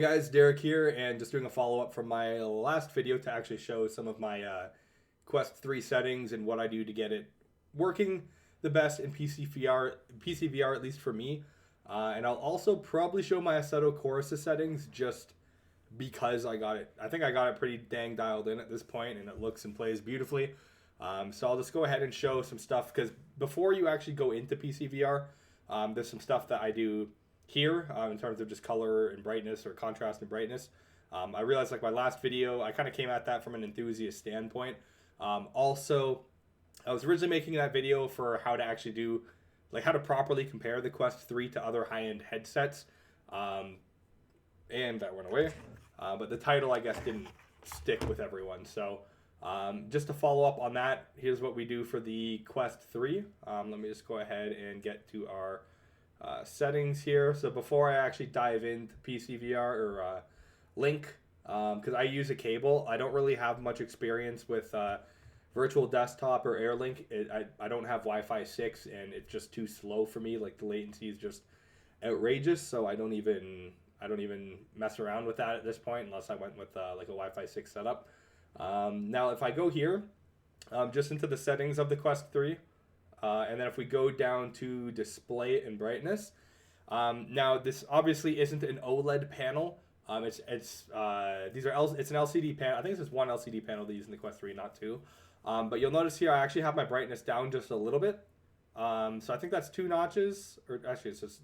Hey guys, Derek here, and just doing a follow-up from my last video to actually show some of my Quest 3 settings and what I do to get it working the best in PCVR, at least for me. And I'll also probably show my Assetto Chorus settings just because I think I got it pretty dang dialed in at this point, and it looks and plays beautifully. So I'll just go ahead and show some stuff, because before you actually go into PCVR, there's some stuff that I do here in terms of just color and brightness, or contrast and brightness. I realized, like my last video, I kind of came at that from an enthusiast standpoint. Also, I was originally making that video for how to actually do, like how to properly compare the Quest 3 to other high-end headsets. And that went away. But the title, I guess, didn't stick with everyone. So just to follow up on that, here's what we do for the Quest 3. Let me just go ahead and get to our settings here. So before I actually dive into PCVR or Link, because I use a cable, I don't really have much experience with virtual desktop or AirLink. I don't have Wi-Fi 6, and it's just too slow for me. Like the latency is just outrageous, so I don't even mess around with that at this point, unless I went with like a Wi-Fi 6 setup. Now if I go here, just into the settings of the Quest 3, and then if we go down to display and brightness, now this obviously isn't an OLED panel. It's an LCD panel. I think it's just one LCD panel they use in the Quest 3, not two. But you'll notice here I actually have my brightness down just a little bit. So I think that's 2 notches, or actually it's just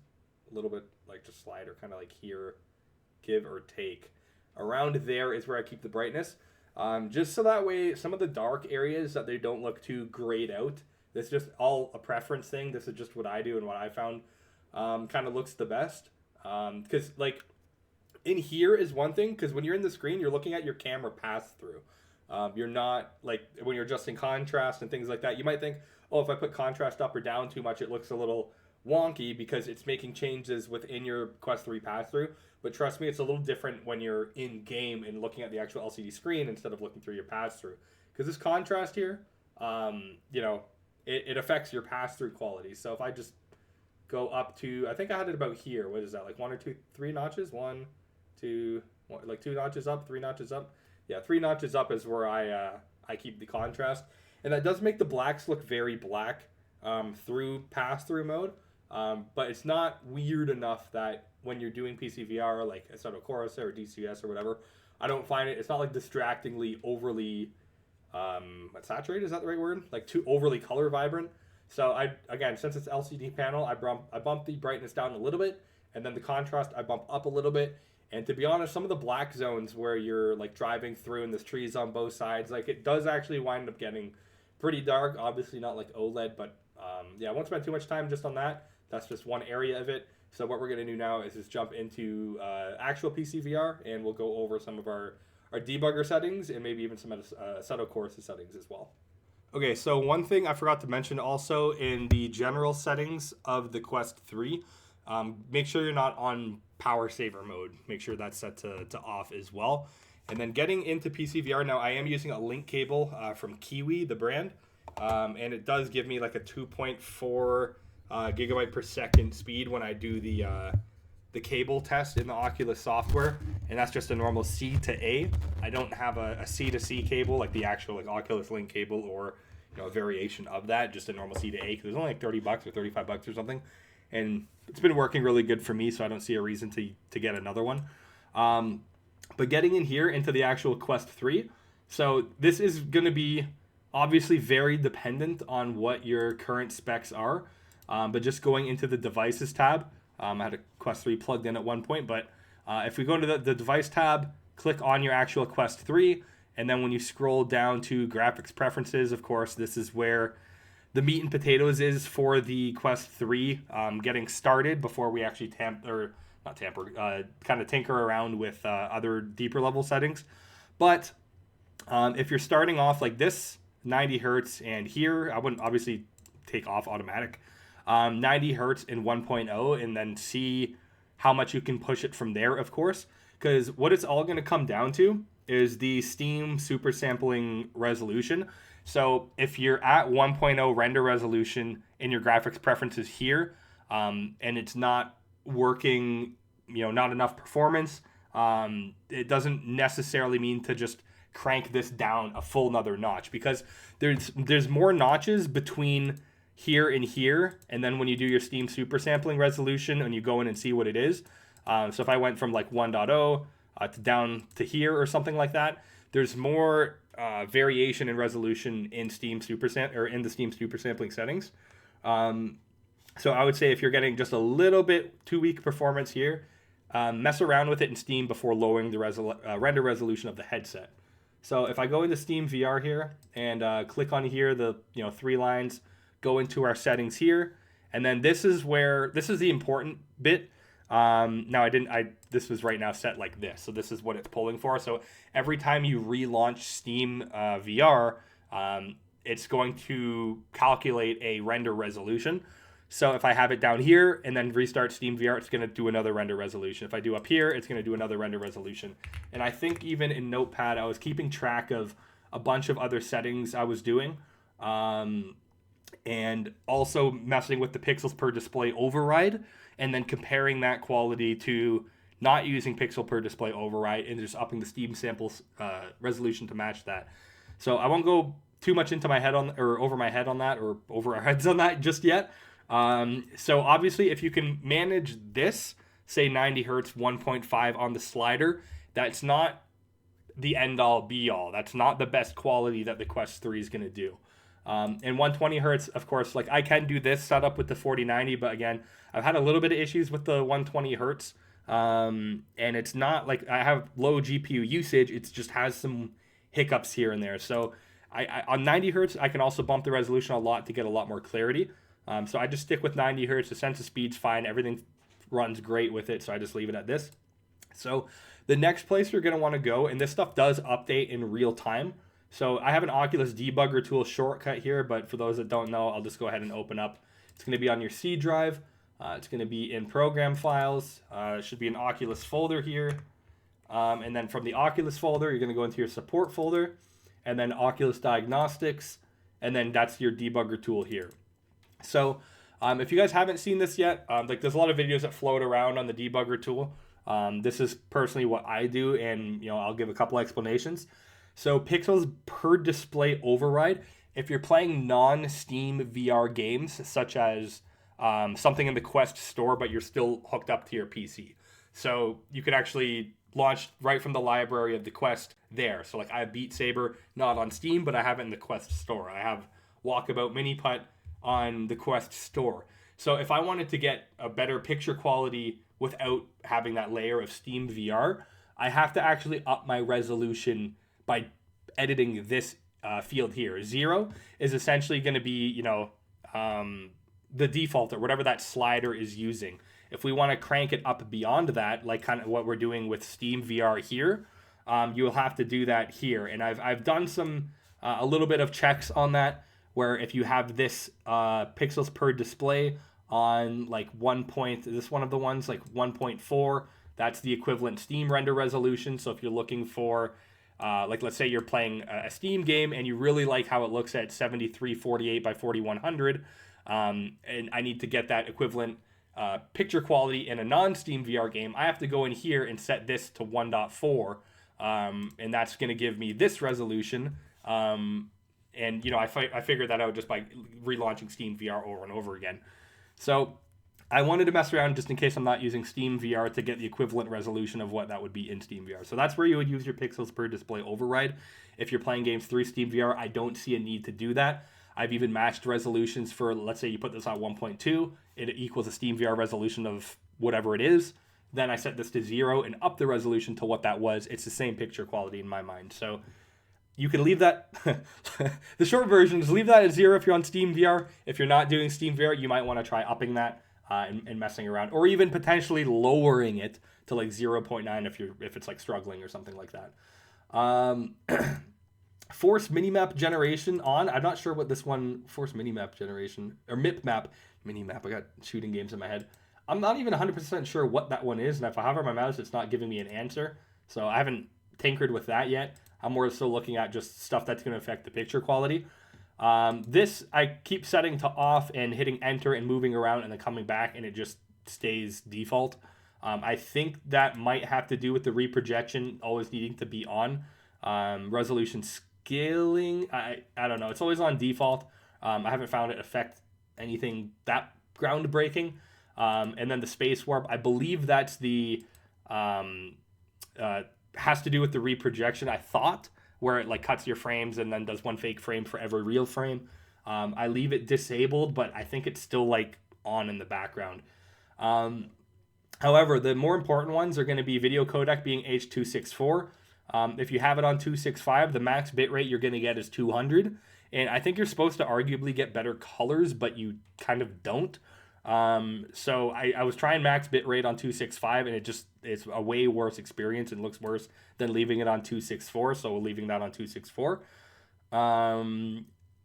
a little bit, like just slide, or kind of like here, give or take. Around there is where I keep the brightness. Just so that way some of the dark areas that they don't look too grayed out. This is just all a preference thing. This is just what I do and what I found kind of looks the best. Because like in here is one thing, because when you're in the screen, you're looking at your camera pass through. You're not, like when you're adjusting contrast and things like that, you might think, oh, if I put contrast up or down too much, it looks a little wonky because it's making changes within your Quest 3 pass through. But trust me, it's a little different when you're in game and looking at the actual LCD screen instead of looking through your pass through. Because this contrast here, it affects your pass-through quality. So if I just go up to, I think I had it about here. What is that, like 1 or 2, 3 notches? 1, 2, like 2 notches up, 3 notches up. Yeah, 3 notches up is where I keep the contrast. And that does make the blacks look very black through pass-through mode. But it's not weird enough that when you're doing PCVR, like Assetto Chorus or DCS or whatever, I don't find it, it's not like distractingly overly saturated, is that the right word? Like too overly color vibrant. So again, since it's LCD panel, I bump the brightness down a little bit, and then the contrast I bump up a little bit. And to be honest, some of the black zones where you're like driving through and there's trees on both sides, like it does actually wind up getting pretty dark. Obviously not like OLED, but yeah, I won't spend too much time just on that. That's just one area of it. So what we're going to do now is just jump into actual PCVR, and we'll go over some of our debugger settings and maybe even some Assetto Chorus settings as well. Okay, so one thing I forgot to mention also in the general settings of the Quest 3, make sure you're not on power saver mode. Make sure that's set to off as well. And then getting into PCVR, now I am using a link cable from Kiwi, the brand, and it does give me like a 2.4 gigabyte per second speed when I do the cable test in the Oculus software, and that's just a normal C to A. I don't have a C to C cable like the actual like Oculus Link cable, or a variation of that, just a normal C to A, because it's only like $30 or $35 or something, and it's been working really good for me, so I don't see a reason to get another one. But getting in here into the actual Quest 3, so this is going to be obviously very dependent on what your current specs are, but just going into the devices tab, I had a Quest 3 plugged in at one point, but if we go to the device tab, click on your actual Quest 3, and then when you scroll down to graphics preferences, of course, this is where the meat and potatoes is for the Quest 3 getting started before we actually kind of tinker around with other deeper level settings. But if you're starting off like this, 90 hertz, and here, I wouldn't obviously take off automatic. 90 hertz in 1.0, and then see how much you can push it from there, of course, because what it's all going to come down to is the Steam super sampling resolution. So if you're at 1.0 render resolution in your graphics preferences here, and it's not working, not enough performance, it doesn't necessarily mean to just crank this down a full another notch, because there's more notches between here and here, and then when you do your Steam super sampling resolution and you go in and see what it is, so if I went from like 1.0 to down to here or something like that, there's more variation in resolution in Steam or in the Steam super sampling settings. So I would say if you're getting just a little bit too weak performance here, mess around with it in Steam before lowering the render resolution of the headset. So if I go into Steam VR here and click on here, the 3 lines, go into our settings here, and then this is the important bit. Now this was right now set like this, so this is what it's pulling for. So every time you relaunch Steam VR, it's going to calculate a render resolution. So if I have it down here and then restart Steam VR, it's going to do another render resolution. If I do up here, it's going to do another render resolution. And I think even in Notepad, I was keeping track of a bunch of other settings I was doing. And also messing with the pixels per display override, and then comparing that quality to not using pixel per display override and just upping the Steam samples resolution to match that. So I won't go too much into my head over my head on that, or over our heads on that just yet. So obviously, if you can manage this, say 90 hertz, 1.5 on the slider, that's not the end all be all. That's not the best quality that the Quest 3 is going to do. And 120 hertz, of course, like I can do this setup with the 4090, but again, I've had a little bit of issues with the 120 hertz. And it's not like I have low GPU usage. It just has some hiccups here and there. So I on 90 hertz, I can also bump the resolution a lot to get a lot more clarity. So I just stick with 90 hertz. The sensor speed's fine. Everything runs great with it. So I just leave it at this. So the next place you're going to want to go, and this stuff does update in real time. So I have an Oculus debugger tool shortcut here, but for those that don't know, I'll just go ahead and open up. It's going to be on your C drive. It's going to be in program files. It should be an Oculus folder here. And then from the Oculus folder, you're going to go into your support folder, and then Oculus diagnostics, and then that's your debugger tool here. So if you guys haven't seen this yet, like there's a lot of videos that float around on the debugger tool. This is personally what I do, and I'll give a couple explanations. So pixels per display override, if you're playing non-Steam VR games, such as something in the Quest store, but you're still hooked up to your PC. So you could actually launch right from the library of the Quest there. So like I have Beat Saber, not on Steam, but I have it in the Quest store. I have Walkabout Mini Putt on the Quest store. So if I wanted to get a better picture quality without having that layer of Steam VR, I have to actually up my resolution by editing this field here. 0 is essentially going to be, the default or whatever that slider is using. If we want to crank it up beyond that, like kind of what we're doing with Steam VR here, you'll have to do that here. And I've done some a little bit of checks on that, where if you have this pixels per display on like this one of the ones like 1.4, that's the equivalent Steam render resolution. So if you're looking for like let's say you're playing a Steam game and you really like how it looks at 7348 by 4100, and I need to get that equivalent picture quality in a non-Steam VR game, I have to go in here and set this to 1.4, and that's going to give me this resolution. And I figured that out just by relaunching Steam VR over and over again. So I wanted to mess around just in case I'm not using Steam VR to get the equivalent resolution of what that would be in Steam VR. So that's where you would use your pixels per display override. If you're playing games through Steam VR, I don't see a need to do that. I've even matched resolutions for, let's say you put this on 1.2, it equals a Steam VR resolution of whatever it is. Then I set this to 0 and up the resolution to what that was. It's the same picture quality in my mind. So you can leave that, the short version is leave that at 0 if you're on Steam VR. If you're not doing Steam VR, you might want to try upping that and messing around, or even potentially lowering it to like 0.9 if it's like struggling or something like that. Force minimap generation on. I'm not sure what this one, force minimap generation, or minimap. I got shooting games in my head. I'm not even 100% sure what that one is, and if I hover my mouse, it's not giving me an answer. So I haven't tinkered with that yet. I'm more so looking at just stuff that's going to affect the picture quality. This I keep setting to off and hitting enter and moving around and then coming back, and it just stays default. I think that might have to do with the reprojection always needing to be on. Resolution scaling, I don't know. It's always on default. I haven't found it affect anything that groundbreaking. And then the space warp, I believe that's the has to do with the reprojection, I thought, where it like cuts your frames and then does one fake frame for every real frame. I leave it disabled, but I think it's still like on in the background. However, the more important ones are going to be video codec being H.264. If you have it on 265, the max bitrate you're going to get is 200. And I think you're supposed to arguably get better colors, but you kind of don't. So I was trying max bitrate on 265, and it's a way worse experience and looks worse than leaving it on 264. So we're leaving that on 264.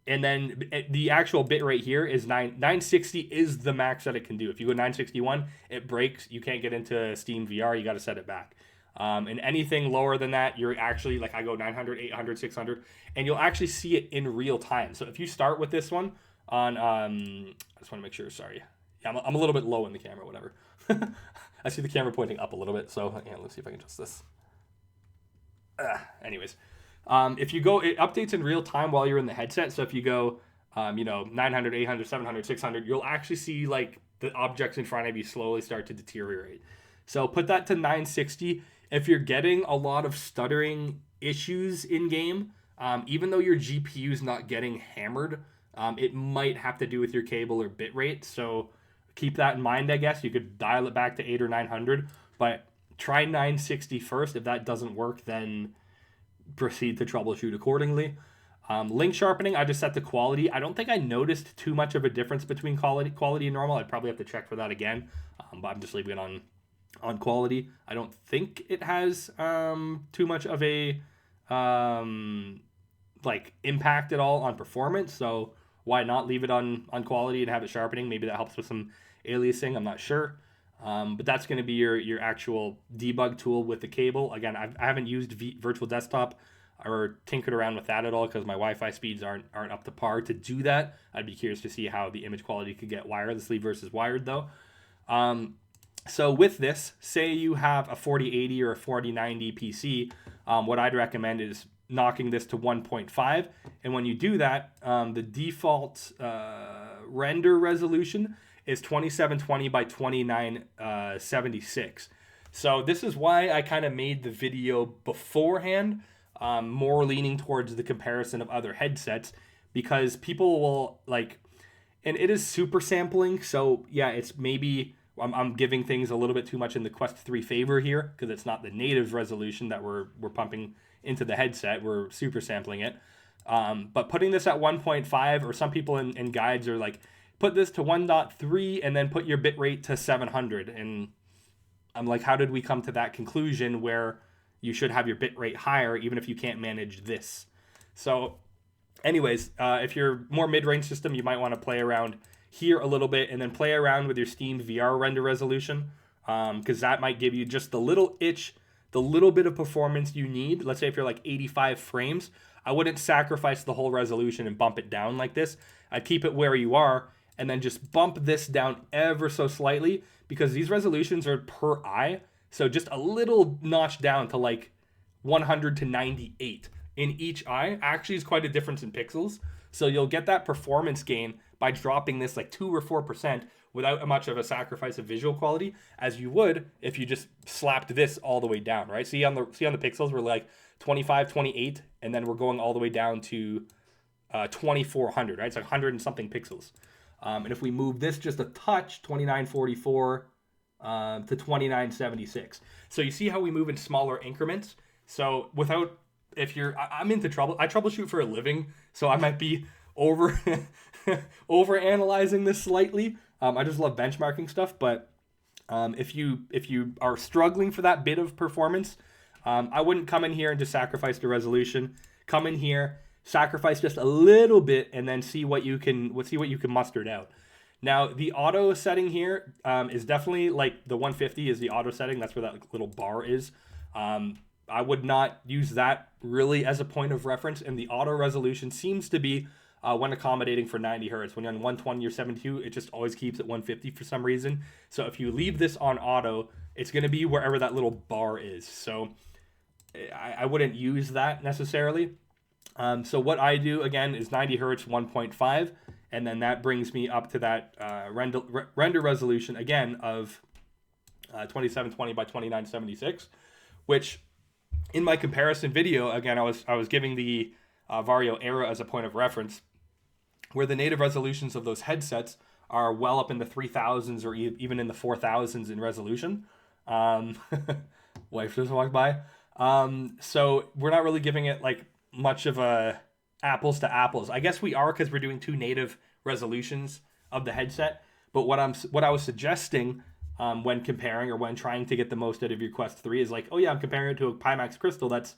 And then the actual bitrate here is 960 is the max that it can do. If you go 961, it breaks. You can't get into Steam VR. You got to set it back. And anything lower than that, you're actually, like I go 900, 800, 600, and you'll actually see it in real time. So if you start with this one on, I just want to make sure, sorry. Yeah, I'm a little bit low in the camera, whatever. I see the camera pointing up a little bit, so yeah, let's see if I can adjust this. Anyways, if you go, it updates in real time while you're in the headset. So if you go, 900, 800, 700, 600, you'll actually see like the objects in front of you slowly start to deteriorate. So put that to 960. If you're getting a lot of stuttering issues in game, even though your GPU is not getting hammered, it might have to do with your cable or bitrate. So keep that in mind, I guess. You could dial it back to 800 or 900, but try 960 first. If that doesn't work, then proceed to troubleshoot accordingly. Link sharpening, I just set the quality. I don't think I noticed too much of a difference between quality and normal. I'd probably have to check for that again, but I'm just leaving it on quality. I don't think it has too much of a like impact at all on performance, so why not leave it on quality and have it sharpening? Maybe that helps with some aliasing, I'm not sure. But that's going to be your actual debug tool with the cable. Again, I haven't used Virtual Desktop or tinkered around with that at all because my Wi-Fi speeds aren't up to par to do that. I'd be curious to see how the image quality could get wirelessly versus wired though. So with this, say you have a 4080 or a 4090 PC, what I'd recommend is knocking this to 1.5. And when you do that, the default render resolution is 2720 by 2976. So this is why I kind of made the video beforehand, more leaning towards the comparison of other headsets, because people will like, and it is super sampling. So yeah, it's maybe I'm giving things a little bit too much in the Quest 3 favor here because it's not the native resolution that we're pumping into the headset. We're super sampling it. But putting this at 1.5, or some people in guides are like, put this to 1.3 and then put your bitrate to 700. And I'm like, how did we come to that conclusion where you should have your bitrate higher even if you can't manage this? So anyways, if you're more mid-range system, you might want to play around here a little bit and then play around with your Steam VR render resolution, because that might give you just the little itch, the little bit of performance you need. Let's say if you're like 85 frames, I wouldn't sacrifice the whole resolution and bump it down like this. I'd keep it where you are and then just bump this down ever so slightly, because these resolutions are per eye. So just a little notch down to like 100 to 98 in each eye actually is quite a difference in pixels. So you'll get that performance gain by dropping this like 2 or 4% without much of a sacrifice of visual quality, as you would if you just slapped this all the way down, right? See on the pixels, we're like 25, 28, and then we're going all the way down to 2400, right? It's like 100 and something pixels. And if we move this just a touch, 2944 to 2976. So you see how we move in smaller increments. So without, if you're, I'm into trouble, I troubleshoot for a living, so I might be over analyzing this slightly. I just love benchmarking stuff, but if you are struggling for that bit of performance, I wouldn't come in here and just sacrifice the resolution. Come in here, sacrifice just a little bit, and then see what you can muster it out. Now the auto setting here is definitely like the 150 is the auto setting. That's where that little bar is. I would not use that really as a point of reference, and the auto resolution seems to be when accommodating for 90 hertz. When you're on 120 or 72, it just always keeps at 150 for some reason. So if you leave this on auto, it's going to be wherever that little bar is. So I wouldn't use that necessarily. So what I do, again, is 90 hertz 1.5, and then that brings me up to that render resolution, again, of 2720 by 2976, which in my comparison video, again, I was giving the Vario Era as a point of reference, where the native resolutions of those headsets are well up in the 3000s or even in the 4000s in resolution. Wife just walked by. So we're not really giving it like much of a apples to apples. I guess we are, because we're doing two native resolutions of the headset. But what I was suggesting when comparing or when trying to get the most out of your Quest 3 is like, oh yeah, I'm comparing it to a Pimax Crystal that's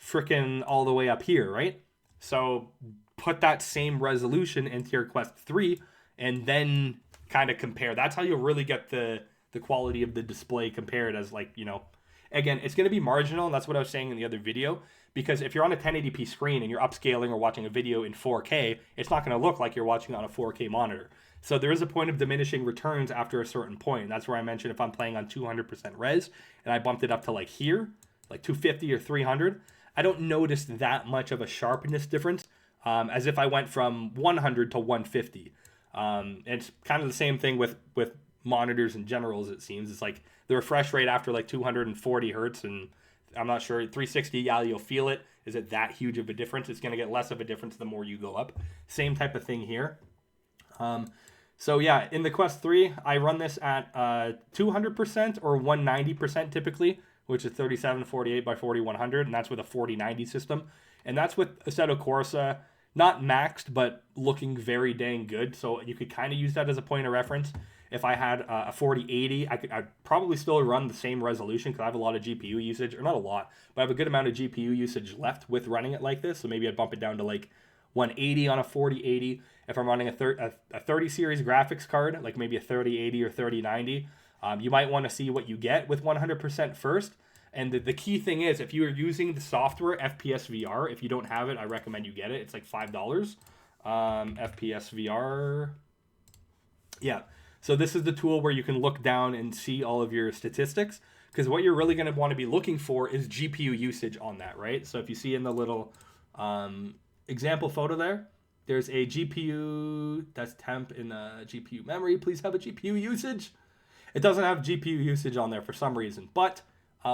freaking all the way up here, right? So put that same resolution into your Quest 3 and then kind of compare. That's how you'll really get the quality of the display compared, as like, you know, again, it's going to be marginal, and that's what I was saying in the other video, because if you're on a 1080p screen and you're upscaling or watching a video in 4K, it's not going to look like you're watching on a 4K monitor. So there is a point of diminishing returns after a certain point. And that's where I mentioned if I'm playing on 200% res and I bumped it up to like here, like 250 or 300, I don't notice that much of a sharpness difference as if I went from 100 to 150. It's kind of the same thing with monitors in general, as it seems. It's like the refresh rate after like 240 hertz, and I'm not sure, 360, yeah, you'll feel it. Is it that huge of a difference? It's going to get less of a difference the more you go up. Same type of thing here. So yeah, in the Quest 3, I run this at 200% or 190% typically, which is 3748 by 4100, and that's with a 4090 system. And that's with Assetto Corsa, not maxed, but looking very dang good. So you could kind of use that as a point of reference. If I had a 4080, I'd probably still run the same resolution because I have a lot of GPU usage, or not a lot, but I have a good amount of GPU usage left with running it like this. So maybe I'd bump it down to like 180 on a 4080. If I'm running a 30 series graphics card, like maybe a 3080 or 3090, you might want to see what you get with 100% first. And the key thing is, if you are using the software FPS VR, if you don't have it, I recommend you get it. It's like $5. FPS VR. Yeah. So this is the tool where you can look down and see all of your statistics, because what you're really going to want to be looking for is GPU usage on that, right? So if you see in the little example photo there, there's a GPU that's temp in the GPU memory. Please have a GPU usage. It doesn't have GPU usage on there for some reason, but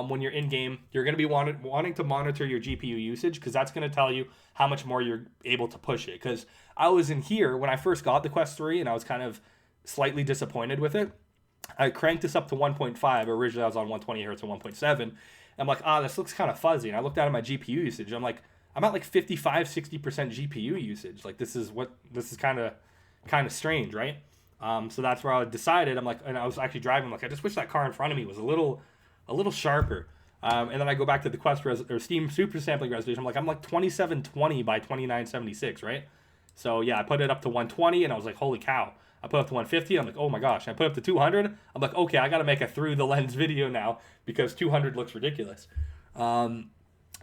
when you're in game, you're going to be wanting to monitor your GPU usage, because that's going to tell you how much more you're able to push it. Because I was in here when I first got the Quest 3 and I was kind of slightly disappointed with it. I cranked this up to 1.5. Originally I was on 120 hertz and 1.7. I'm like, this looks kind of fuzzy. And I looked down at my GPU usage. I'm like, I'm at like 55-60% GPU usage. Like this is kind of strange, right? So that's where I decided. I'm like, and I was actually driving. I'm like, I just wish that car in front of me was a little sharper. And then I go back to the Quest or Steam Super Sampling resolution. I'm like 2720 by 2976, right? So yeah, I put it up to 120, and I was like, holy cow. I put it up to 150. I'm like, oh my gosh. And I put it up to 200. I'm like, okay, I got to make a through the lens video now because 200 looks ridiculous. And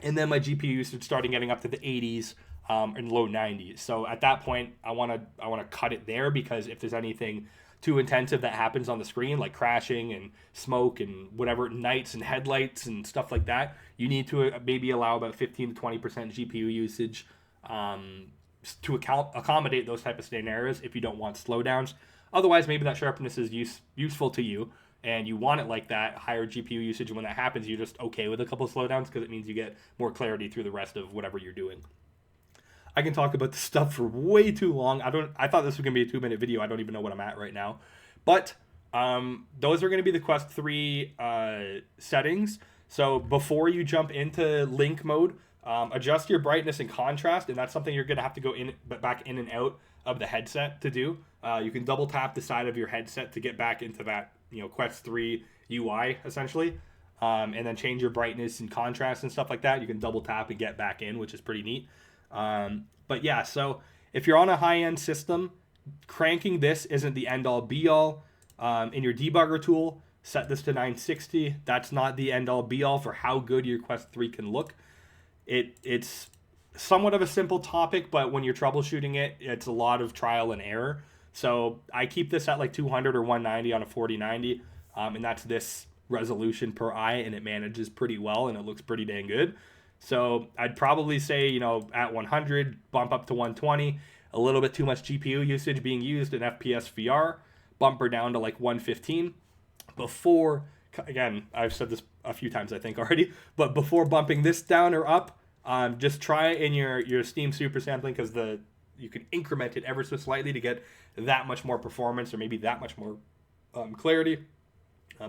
then my GPU usage started getting up to the 80s and low 90s. So at that point, I want to cut it there, because if there's anything too intensive that happens on the screen, like crashing and smoke and whatever, nights and headlights and stuff like that, you need to maybe allow about 15 to 20% GPU usage to accommodate those type of scenarios if you don't want slowdowns. Otherwise, maybe that sharpness is useful to you and you want it like that, higher GPU usage. And when that happens, you're just okay with a couple of slowdowns because it means you get more clarity through the rest of whatever you're doing. I can talk about this stuff for way too long. I thought this was going to be a 2-minute video. I don't even know what I'm at right now. But those are going to be the Quest 3 settings. So before you jump into link mode, adjust your brightness and contrast, and that's something you're going to have to go back in and out of the headset to do. You can double tap the side of your headset to get back into that, Quest 3 UI essentially, and then change your brightness and contrast and stuff like that. You can double tap and get back in, which is pretty neat. But yeah, so if you're on a high-end system, cranking this isn't the end-all be-all. In your debugger tool, set this to 960. That's not the end-all be-all for how good your Quest 3 can look. It's somewhat of a simple topic, but when you're troubleshooting it, it's a lot of trial and error. So I keep this at like 200 or 190 on a 4090, and that's this resolution per eye, and it manages pretty well, and it looks pretty dang good. So I'd probably say, you know, at 100, bump up to 120, a little bit too much GPU usage being used in FPS VR, bump her down to like 115 before, again, I've said this a few times I think already, but before bumping this down or up, just try in your Steam super sampling, because you can increment it ever so slightly to get that much more performance or maybe that much more clarity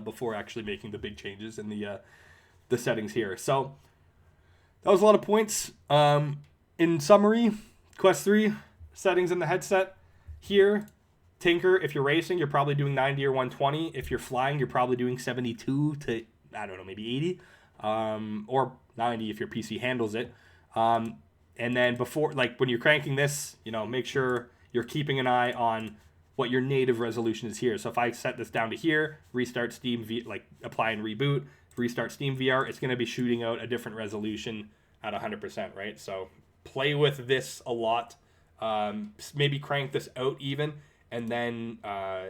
before actually making the big changes in the settings here. So that was a lot of points. In summary, Quest 3 settings in the headset here. Tinker, if you're racing, you're probably doing 90 or 120. If you're flying, you're probably doing 72 to, I don't know, maybe 80. Or 90 if your PC handles it. And then before, like when you're cranking this, you know, make sure you're keeping an eye on what your native resolution is here. So if I set this down to here, restart Steam, like apply and reboot, restart Steam VR, it's going to be shooting out a different resolution at 100%, right? So play with this a lot. Maybe crank this out even, and then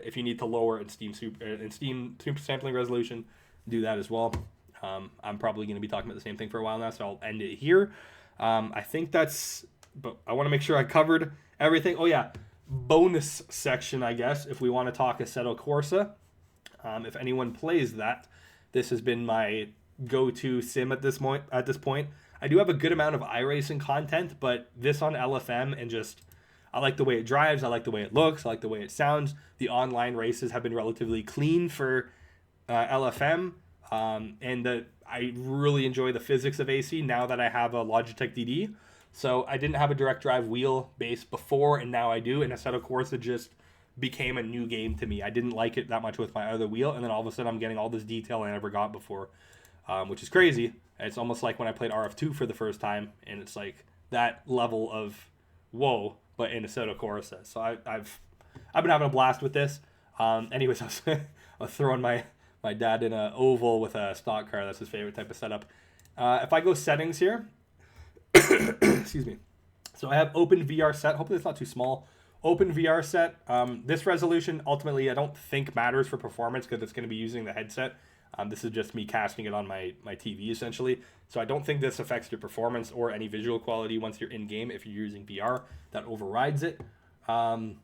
if you need to lower in Steam super sampling resolution, do that as well. I'm probably going to be talking about the same thing for a while now, so I'll end it here. I think that's, but I want to make sure I covered everything. Oh yeah, bonus section, I guess, if we want to talk Assetto Corsa. If anyone plays that, this has been my go-to sim at this point. I do have a good amount of iRacing content, but this on LFM, and just, I like the way it drives, I like the way it looks, I like the way it sounds. The online races have been relatively clean for LFM, and I really enjoy the physics of AC now that I have a Logitech DD. So I didn't have a direct drive wheel base before, and now I do, and Assetto Corsa just became a new game to me. I didn't like it that much with my other wheel, and then all of a sudden I'm getting all this detail I never got before, which is crazy. It's almost like when I played RF2 for the first time, and it's like that level of whoa, but in Assetto Corsa. So I've been having a blast with this. Anyways, I was throwing my dad in an oval with a stock car. That's his favorite type of setup. If I go settings here, excuse me. So I have OpenVR set. Hopefully it's not too small. OpenVR set. This resolution ultimately I don't think matters for performance because it's going to be using the headset. This is just me casting it on my TV essentially. So I don't think this affects your performance or any visual quality once you're in game. If you're using VR, that overrides it. And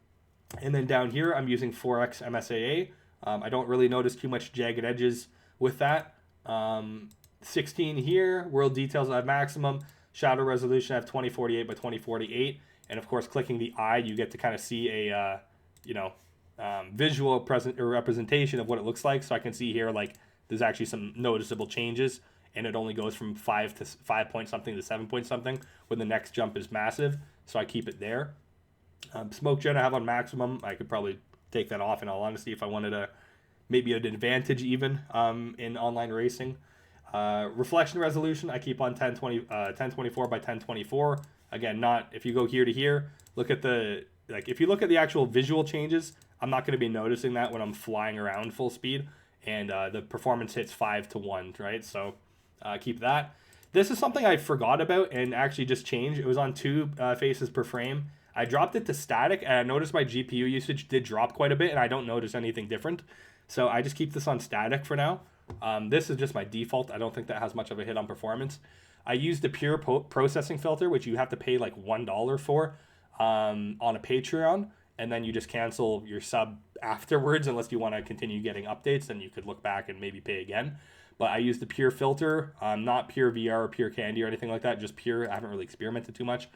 then down here, I'm using 4x MSAA. I don't really notice too much jagged edges with that. 16 here, world details I have maximum. Shadow resolution I have 2048 by 2048. And of course, clicking the eye, you get to kind of see a, visual representation of what it looks like. So I can see here, like, there's actually some noticeable changes, and it only goes from 5 point something to 7 point something when the next jump is massive. So I keep it there. Smoke gen I have on maximum. I could probably take that off in all honesty if I wanted maybe an advantage even in online racing. Reflection resolution I keep on 1024 by 1024. Again, not if you go here to here, look at if you look at the actual visual changes, I'm not going to be noticing that when I'm flying around full speed, and the performance hits 5-1, right? So keep that. This is something I forgot about and actually just changed. It was on 2 faces per frame. I dropped it to static, and I noticed my GPU usage did drop quite a bit, and I don't notice anything different. So I just keep this on static for now. This is just my default. I don't think that has much of a hit on performance. I use the pure processing filter, which you have to pay like $1 for on a Patreon, and then you just cancel your sub afterwards unless you want to continue getting updates. Then you could look back and maybe pay again. But I use the pure filter, not pure VR or pure candy or anything like that, just pure. I haven't really experimented too much.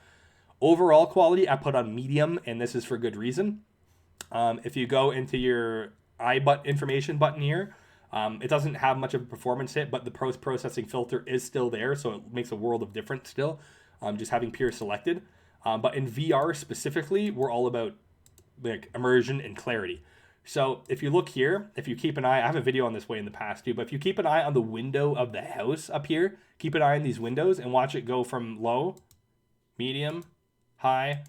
Overall quality, I put on medium, and this is for good reason. If you go into your information button here, it doesn't have much of a performance hit, but the post-processing filter is still there, so it makes a world of difference still, just having pure selected. But in VR specifically, we're all about like immersion and clarity. So if you look here, if you keep an eye, I have a video on this way in the past too, but if you keep an eye on the window of the house up here, keep an eye on these windows and watch it go from low, medium, high,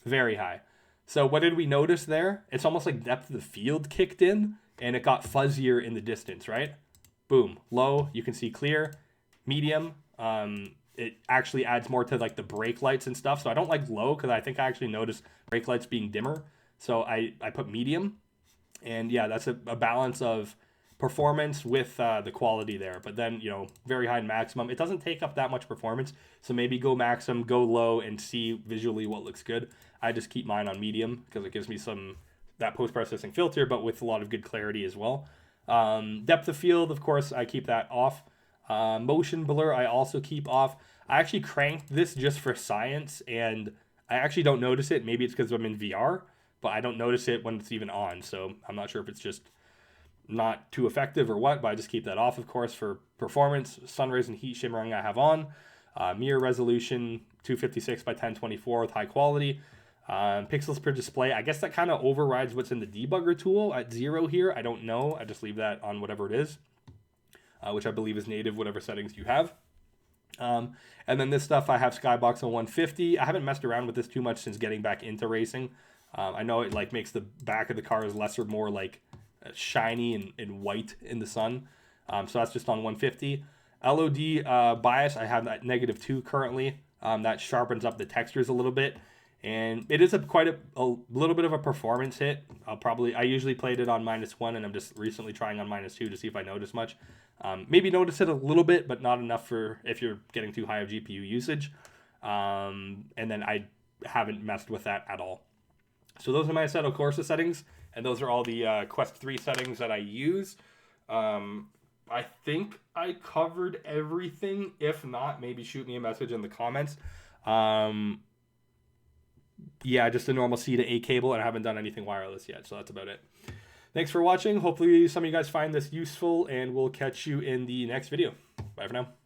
very high. So what did we notice there? It's almost like depth of the field kicked in, and it got fuzzier in the distance, right? Boom, low, you can see clear. Medium, it actually adds more to like the brake lights and stuff. So I don't like low because I think I actually noticed brake lights being dimmer. So I put medium, and yeah, that's a balance of performance with the quality there, but then, you know, very high and maximum. It doesn't take up that much performance, so maybe go maximum, go low, and see visually what looks good. I just keep mine on medium because it gives me that post-processing filter, but with a lot of good clarity as well. Depth of field, of course, I keep that off. Motion blur, I also keep off. I actually cranked this just for science, and I actually don't notice it. Maybe it's because I'm in VR, but I don't notice it when it's even on, so I'm not sure if it's just not too effective or what, but I just keep that off, of course, for performance. Sun rays and heat shimmering I have on. Mirror resolution 256 by 1024 with high quality. Pixels per display, I guess that kind of overrides what's in the debugger tool at 0 here. I don't know. I just leave that on whatever it is, which I believe is native, whatever settings you have. And then this stuff, I have Skybox on 150. I haven't messed around with this too much since getting back into racing. I know it like makes the back of the cars less or more like shiny and white in the sun. So that's just on 150. LOD bias, I have that -2 currently. That sharpens up the textures a little bit. And it is quite a little bit of a performance hit. I usually played it on -1, and I'm just recently trying on -2 to see if I notice much. Maybe notice it a little bit, but not enough for if you're getting too high of GPU usage. And then I haven't messed with that at all. So those are my Assetto Corsa settings, and those are all the Quest 3 settings that I use. I think I covered everything. If not, maybe shoot me a message in the comments. Yeah, just a normal C to A cable, and I haven't done anything wireless yet, so that's about it. Thanks for watching. Hopefully some of you guys find this useful, and we'll catch you in the next video. Bye for now.